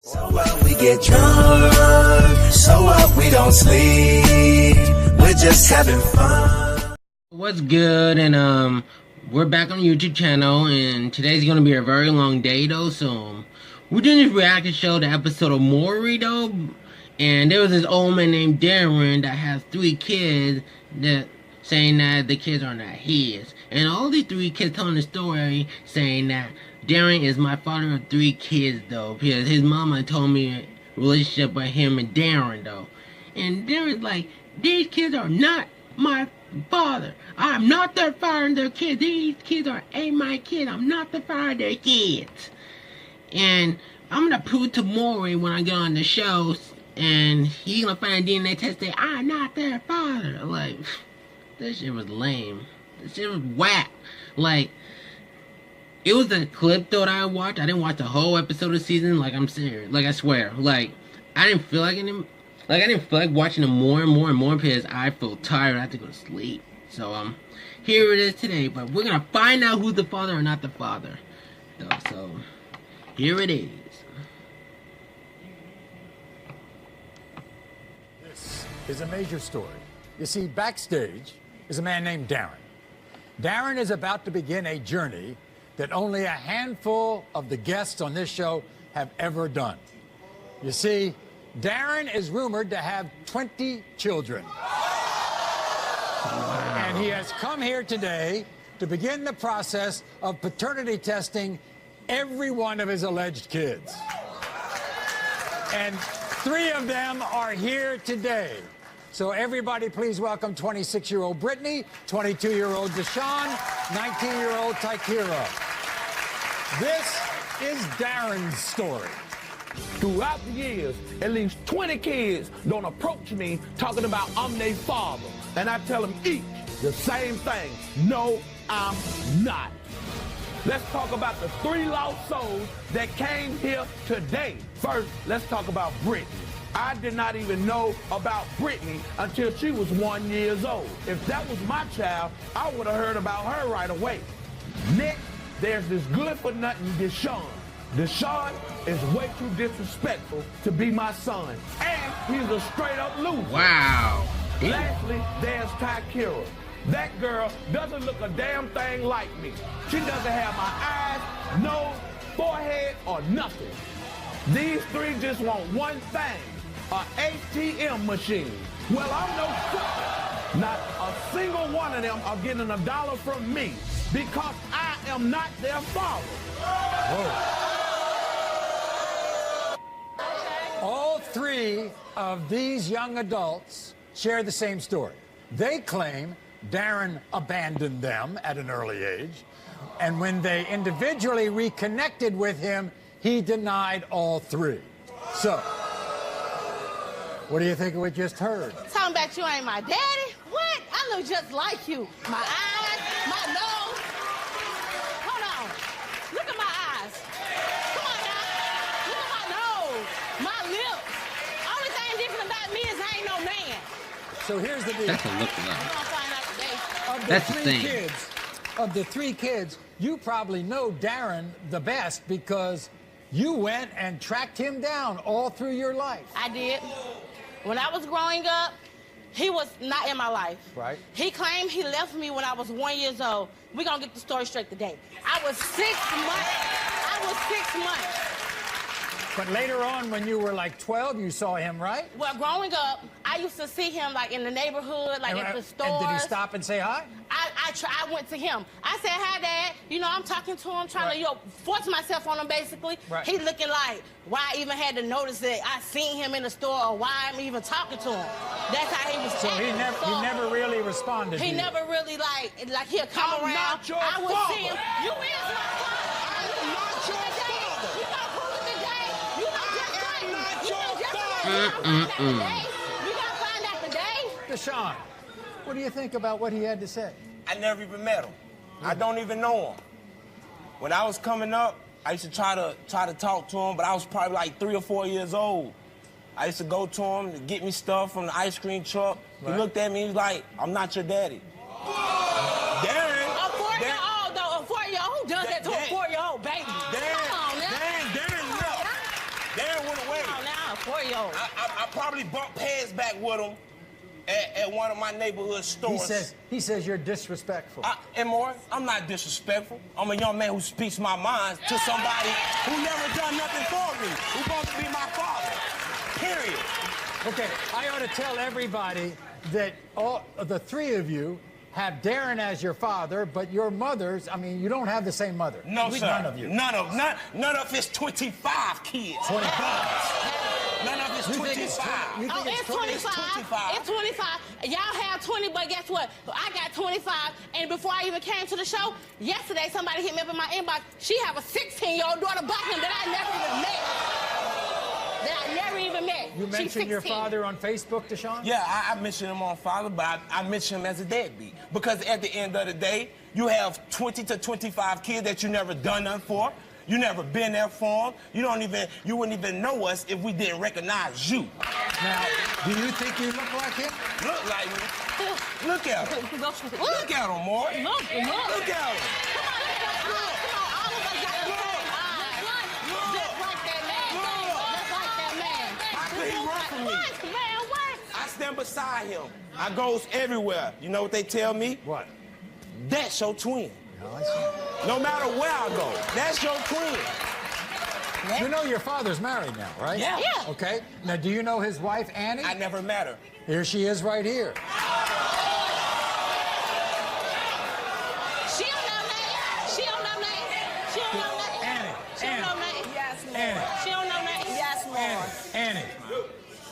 So what, we get drunk, so what, we don't sleep, we're just having fun. What's good? And we're back on the YouTube channel, and today's gonna be a very long day though, so we're doing this reaction show to episode of Maury though, and there was this old man named Darren that has 3 kids that saying that the kids are not his, and all these 3 kids telling the story saying that Darren is my father of 3 kids though, because his mama told me a relationship with him and Darren though. And Darren's like, these kids are not my father. I'm not their father and their kids. These kids ain't my kids. I'm not the father of their kids. And I'm gonna prove to Maury when I get on the show, and he's gonna find a DNA test that I'm not their father. Like, this shit was lame. This shit was whack. Like, it was a clip though that I watched. I didn't watch the whole episode of the season. Like, I'm serious. Like, I swear. Like, I didn't feel like it. Like, I didn't feel like watching them more and more and more because I feel tired. I have to go to sleep. So, here it is today. But we're gonna find out who's the father or not the father. So, here it is. This is a major story. You see, backstage is a man named Darren. Darren is about to begin a journey that only a handful of the guests on this show have ever done. You see, Darren is rumored to have 20 children. Wow. And he has come here today to begin the process of paternity testing every one of his alleged kids. And 3 of them are here today. So everybody please welcome 26-year-old Brittany, 22-year-old Deshaun, 19-year-old Tykira. This is Darren's story. Throughout the years, at least 20 kids don't approach me talking about I'm their father. And I tell them each the same thing. No, I'm not. Let's talk about the 3 lost souls that came here today. First, let's talk about Brittany. I did not even know about Brittany until she was 1 year old. If that was my child, I would have heard about her right away. Next, there's this good-for-nothing Deshaun. Deshaun is way too disrespectful to be my son, and he's a straight-up loser. Wow. Lastly, there's Tykira. That girl doesn't look a damn thing like me. She doesn't have my eyes, nose, forehead, or nothing. These 3 just want one thing, an ATM machine. Well, I'm no sucker. Not a single one of them are getting $1 from me because I am not their father. Whoa. All 3 of these young adults share the same story. They claim Darren abandoned them at an early age, and when they individually reconnected with him, he denied all 3. So, what do you think of what we just heard? Talking about you ain't my daddy? What? I look just like you. My eyes, my nose. Hold on. Look at my eyes. Come on now. Look at my nose, my lips. Only thing different about me is I ain't no man. So here's the deal. That's a look We're like. gonna find out today. That's the thing. Of the 3 kids, you probably know Darren the best because you went and tracked him down all through your life. I did. When I was growing up, he was not in my life. Right. He claimed he left me when I was 1 year old. We're gonna get the story straight today. I was 6 months. I was 6 months. But later on, when you were like 12, you saw him, right? Well, growing up, I used to see him like in the neighborhood, like at the stores. And did he stop and say hi? I went to him. I said, hi, Dad. You know, I'm talking to him, trying to force myself on him, basically. Right. He looking like, why I even had to notice that I seen him in the store or why I'm even talking to him. That's how he was So acting. he never really responded to He you. never really, like he'll come I'm around. not your I would father. see him. You is my father. I'm not your father. You know, prove it today. You know, just I am not you know, your just father. We gonna find out today. Deshaun, what do you think about what he had to say? I never even met him. I don't even know him. When I was coming up, I used to try to talk to him, but I was probably like 3 or 4 years old. I used to go to him to get me stuff from the ice cream truck. Right. He looked at me, he was like, I'm not your daddy. Darren. A 4-year-old, though, a 4-year-old, who does that to a 4-year-old baby? Darren, Come on now. Darren left. Darren went a 4-year-old. I probably bumped heads back with him at one of my neighborhood stores. He says you're disrespectful. And more, I'm not disrespectful. I'm a young man who speaks my mind to somebody who never done nothing for me, who's supposed to be my father. Period. Okay, I ought to tell everybody that all the three of you have Darren as your father, but your mothers, I mean, you don't have the same mother. No, sir. None of you. None of his 25 kids. 25. None of his 25. Oh, it's 25. It's 25. Y'all have 20, but guess what? I got 25. And before I even came to the show, yesterday somebody hit me up in my inbox. She have a 16-year-old daughter by him that I never even met. You mentioned your father on Facebook, Deshaun? Yeah, I mentioned him on father, but I mentioned him as a deadbeat. Because at the end of the day, you have 20 to 25 kids that you never done nothing for. You never been there for them. You wouldn't even know us if we didn't recognize you. Now, do you think you look like him? Look like me. Look at him. Look at him, Maury. Look at him. I stand beside him. I goes everywhere. You know what they tell me? What? That's your twin. No, I see. No matter where I go, that's your twin. You know your father's married now, right? Yeah. Okay. Now, do you know his wife, Annie? I never met her. Here she is right here. She don't know nothing. She don't know nothing. She don't know nothing. Annie. She don't know nothing. Yes, Lord. Annie. She don't know nothing. Yes, Lord. Annie.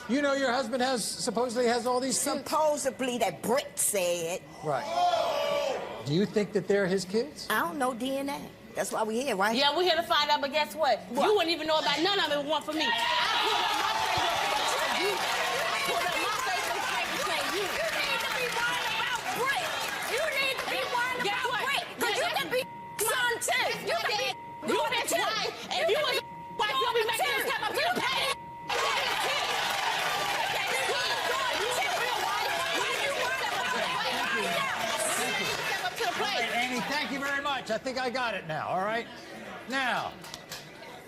You know your husband supposedly has all these kids? Supposedly that Britt said. Right. Do you think that they're his kids? I don't know DNA. That's why we're here, right? Yeah, we're here to find out, but guess what? You wouldn't even know about none of it if it weren't for me. I pulled up my Facebook and said you. You need to be worried about Britt. You need to be worried about Britt. Because you can be son too. You can be right. If you was white, you'll be making this step up to the page. Annie, thank you very much. I think I got it now, all right? Now,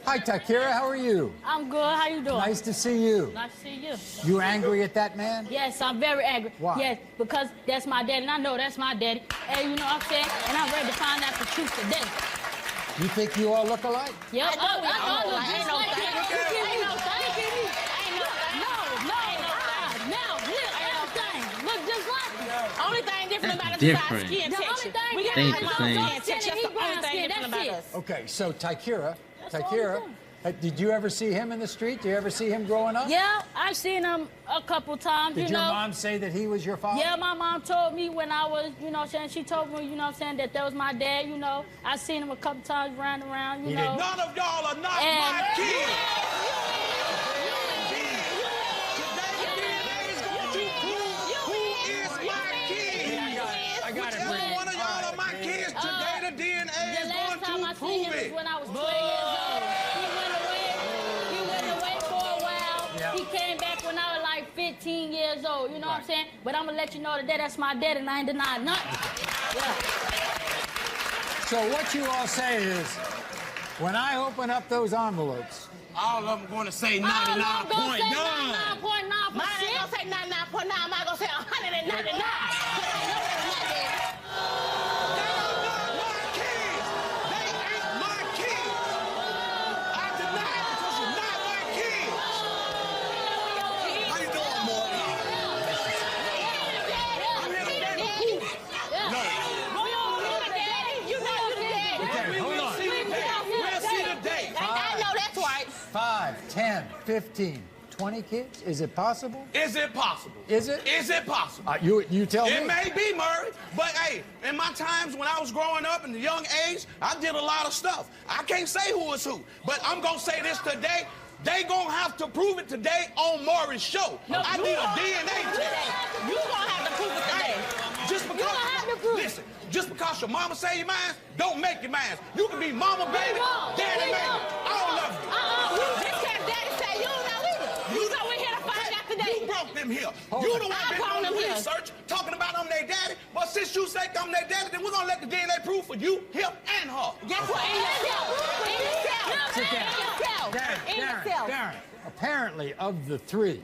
hi, Takira, how are you? I'm good. How you doing? Nice to see you. Nice to see you. You angry at that man? Yes, I'm very angry. Why? Yes, because that's my daddy, and I know that's my daddy. And you know what I'm saying? And I'm ready to find out the truth today. You think you all look alike? Yep. I know just like that. Ain't no thing. Look just like him. Only thing different about us is different. our skin The only texture. thing We got They our the own same. skin texture. That's the only thing different about us. Okay, so Takira, all I'm did you ever see him in the street? Did you ever see him growing up? Yeah, I've seen him a couple times, Did you your know. mom say that he was your father? Yeah, my mom told me when I was, you know what I'm saying, she told me, you know what I'm saying, that was my dad, you know. I seen him a couple times running around, you know. None of y'all are not And- my kids. I got it. Whichever Brittany. one of y'all are my kids, today the DNA The is last time going I to seen prove him it. was when I was 12 years old. He went away for a while. Yeah. He came back when I was like 15 years old, you know what I'm saying? But I'm gonna let you know today that's my dad and I ain't denying nothing. Yeah. So what you all say is, when I open up those envelopes, All of them going to say 99.9. I'm gonna say 99.9%. Mine ain't gonna say 99.9. Mine gonna say 199. 'Cause I know that's my daddy. They are not my kids. They ain't my kids. I deny it because you're not my kids. How you doing, Maury? I'm here to beg a proof. You know you the daddy. okay, hold on. We'll see the day. I know that's right. 5, 10, 15, 20 kids? Is it possible? Is it possible? Is it? Is it possible? You tell me. It may be, Maury, but hey, in my times when I was growing up in the young age, I did a lot of stuff. I can't say who is who, but I'm gonna say this today. They gonna have to prove it today on Maury's show. I need a DNA test. You gonna have to prove it today. Just because, gonna have to prove it. listen, just because your mama say your mine, don't make your mine. You can be mama baby, daddy baby, all of you. Just cause daddy say you don't know either. So we're here to find out today. brought them here. Hold You it. the one I been brought doing the them here. research, talking about I'm their daddy. But since you say I'm their daddy, then we're gonna let the DNA prove for you, him, and her. Guess what? In yourself. In yourself. Sit down. In yourself. In yourself. Darren, apparently of the three,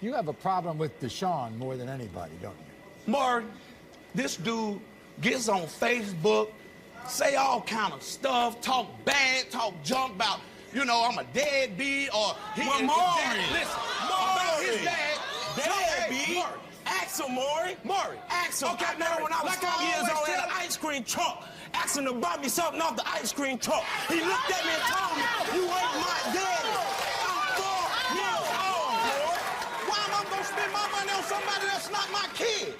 you have a problem with Deshaun more than anybody, don't you? Maury, this dude gets on Facebook, say all kind of stuff, talk bad, talk junk about, you know, I'm a deadbeat or he Well, is Maury. dad. Listen, Maury. about his dad. Deadbeat. Hey, Maury. Ask him, Maury. Maury. Ask him. Okay, I remember when I was like I 4 years always old in tell an you. ice cream truck. Asked him to buy me something off the ice cream truck. He looked at me and told me, you ain't my daddy. I'm 4 years old, boy. Why am I gonna spend my money on somebody that's not my kid?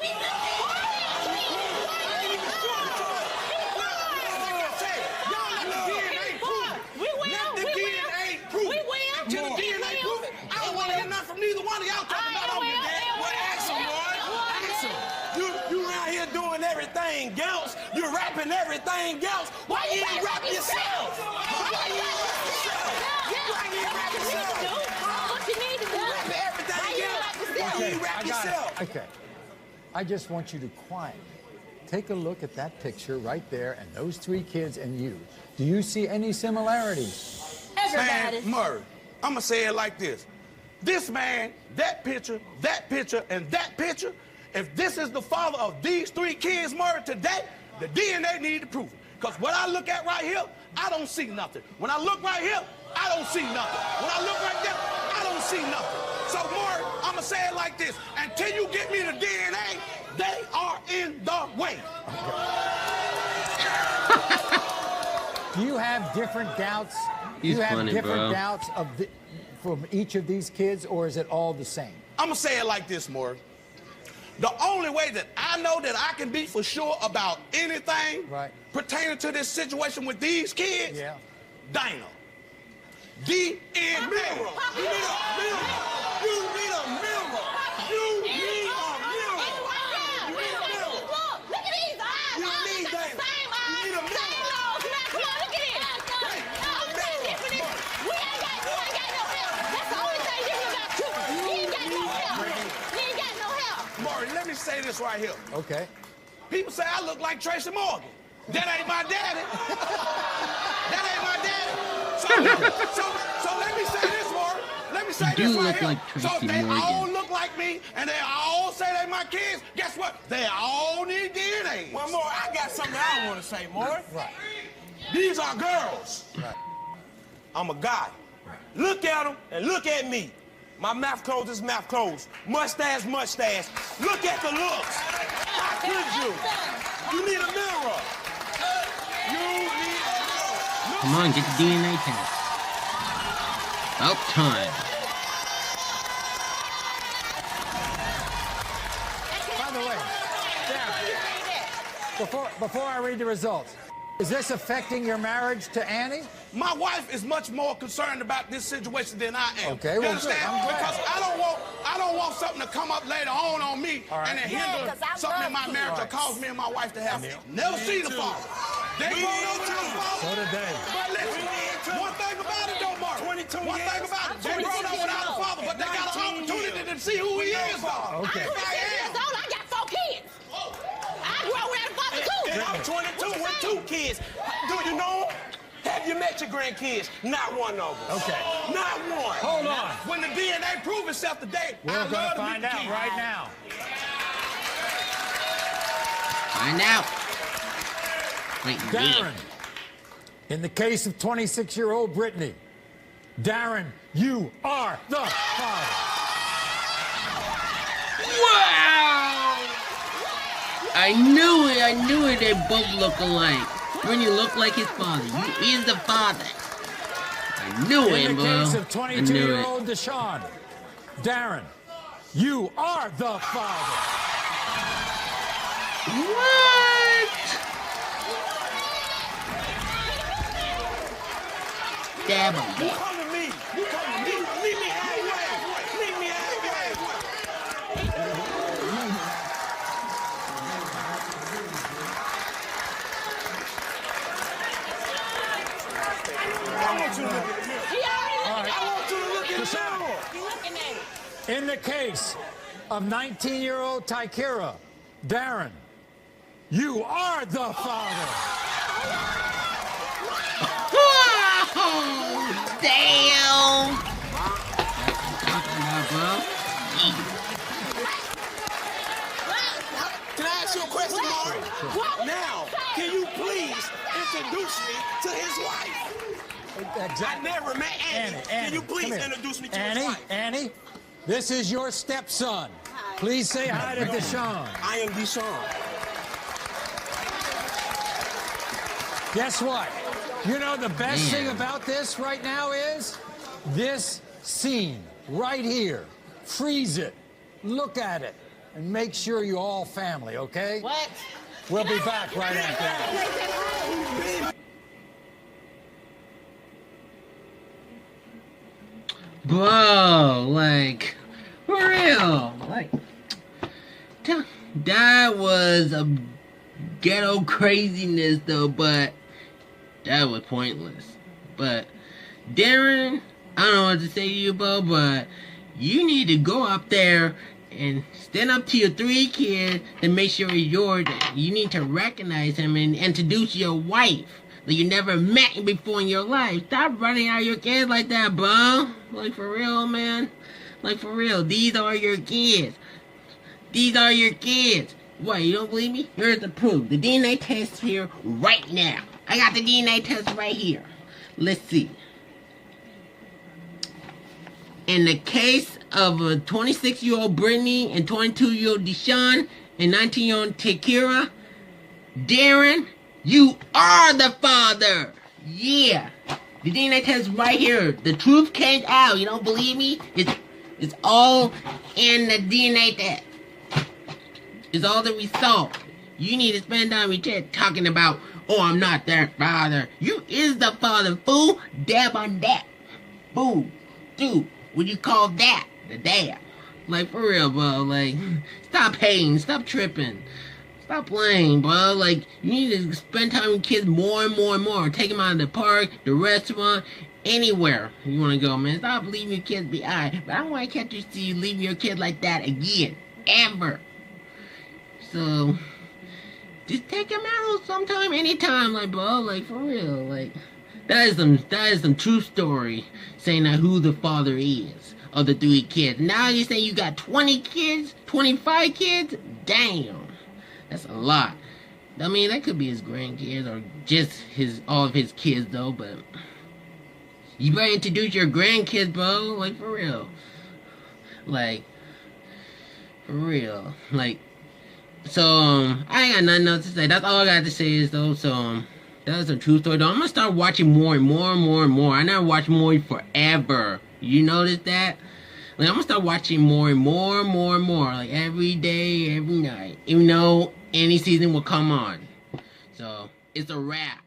We will. Let the We will. DNA prove We it. will. Till the We DNA will. prove it, I don't want to hear nothing from neither one of y'all talking about I'm your dad. Well, ask him, Maury. Ask him. You around here doing everything else. You rapping everything else. Why you ain't rap yourself? Why you ain't rap yourself? Why you ain't rap yourself? What you need to do? Rap everything else. Why you ain't rap I got yourself? it. Okay. I just want you to quiet. Take a look at that picture right there and those three kids and you. Do you see any similarities? Everybody. Man, Maury, I'm going to say it like this. This man, that picture, and that picture, if this is the father of these three kids, Maury, today, the DNA need to prove it. Because what I look at right here, I don't see nothing. When I look right here, I don't see nothing. When I look right there, I don't see nothing. So, Maury, I'm going to say it like this. Until you get me the DNA, they are in the way. Do you have different doubts? He's Do you have funny, different bro. doubts from each of these kids, or is it all the same? I'm going to say it like this, Maury. The only way that I know that I can be for sure about anything pertaining to this situation with these kids, Dana. DNA. Mirror. You need a mirror. You need a mirror. You need a mirror. You need a mirror. Look at these eyes. You All need the that. same You eyes. need a mirror. Same nose. Now, come on, look at this. I'm saying different. You ain't got no help. That's the only thing different about you. You ain't got no help. You ain't got no help. Maury, let me say this right here. Okay. People say I look like Tracy Morgan. That ain't my daddy. That ain't my daddy. So let me say this, Maury. Let me say You this do right look here. like So if Tracy they Morgan. all look like me and they all say they my kids, guess what? They all need DNA. One more. I got something I want to say, Maury. Right. These are girls. Right. I'm a guy. Look at them and look at me. My mouth closed is mouth closed. Mustache, mustache. Look at the looks. How could you? You need a mirror. You need a mirror. Come on, get the DNA test. About time. By the way, Darren, before I read the results, is this affecting your marriage to Annie? My wife is much more concerned about this situation than I am. Okay, you well, understand? good. I'm glad. Because I don't want something to come up later on me and then hinder 'cause I something in love my marriage or kids. cause me and my wife to have never see the father. They We grown need up with to. the father. So did they. But listen, one thing about it though, Mark. 22 One thing years. about it, they grown up without a father, but they got an 19 opportunity years. to see who he is, though. Okay. I'm 26 years old. I got 4 kids. I grew up without a father, too. And I'm 22 with 2 kids. Do you know them? Have you met your grandkids? Not one of them. Okay. Not one. Hold on. When the DNA prove itself today, We're I'd going love to to meet find the out kids. right now. Find out. Wait, Darren, in the case of 26-year-old Brittany, Darren, you are the father. Wow! I knew it. They both look alike. Brittany looked like his father. He is the father. I knew it, In the bro. case of I knew it. 22-year-old Deshaun, Darren, you are the father. What? Dab him. You come to me. You come to me. Meet me halfway. Meet me halfway. I want you to look at the mirror. He already looking I want you to look at the Deshaun. mirror. He looking at it. In the case of 19-year-old Tykira, Darren, you are the father. Damn! Can I ask you a question, Maury? Now, can you please introduce me to his wife? Exactly. I never met Annie. Can you please come here. introduce me to Annie, his wife? Annie, this is your stepson. Please say hi to Deshaun. I am Deshaun. Guess what? You know the best thing about this right now is this scene right here. Freeze it, look at it, and make sure you're all family, okay? What? We'll be back right after that. Bro, like, for real, like, that was a ghetto craziness though, but that was pointless. But Darren, I don't know what to say to you, bro, but you need to go up there and stand up to your 3 kids and make sure he's yours. You need to recognize him and introduce your wife that you never met before in your life. Stop running out your kids like that, bro. Like, for real, man. Like, for real. These are your kids. These are your kids. What, you don't believe me? Here's the proof. The DNA test here right now. I got the DNA test right here. Let's see. In the case of a 26-year-old Brittany and 22-year-old Deshaun and 19-year-old Takira, Darren, you are the father. Yeah. The DNA test right here. The truth came out. You don't believe me? It's all in the DNA test. It's all the result. You need to spend time with Ted talking about, oh, I'm not their father. You is the father, fool. Dab on that. Fool. Dude, what you call that? The dad. Like, for real, bro. Like, stop hating. Stop tripping. Stop playing, bro. Like, you need to spend time with kids more and more and more. Take them out of the park, the restaurant, anywhere you want to go, man. Stop leaving your kids behind. But I don't want to catch you see you leaving your kid like that again. Ever. So, just take him out sometime, anytime, like, bro, like, for real, like, that is some true story, saying that who the father is of the 3 kids. Now you say you got 20 kids, 25 kids? Damn, that's a lot. I mean, that could be his grandkids, or just all of his kids, though, but you better introduce your grandkids, bro, like, for real. Like, for real, like, so, I ain't got nothing else to say. That's all I got to say is, though, so, that's a true story, though. I'm gonna start watching more and more and more and more. I never watched Maury forever. You notice that? Like, I'm gonna start watching more and more and more and more. Like, every day, every night. Even though any season will come on. So, it's a wrap.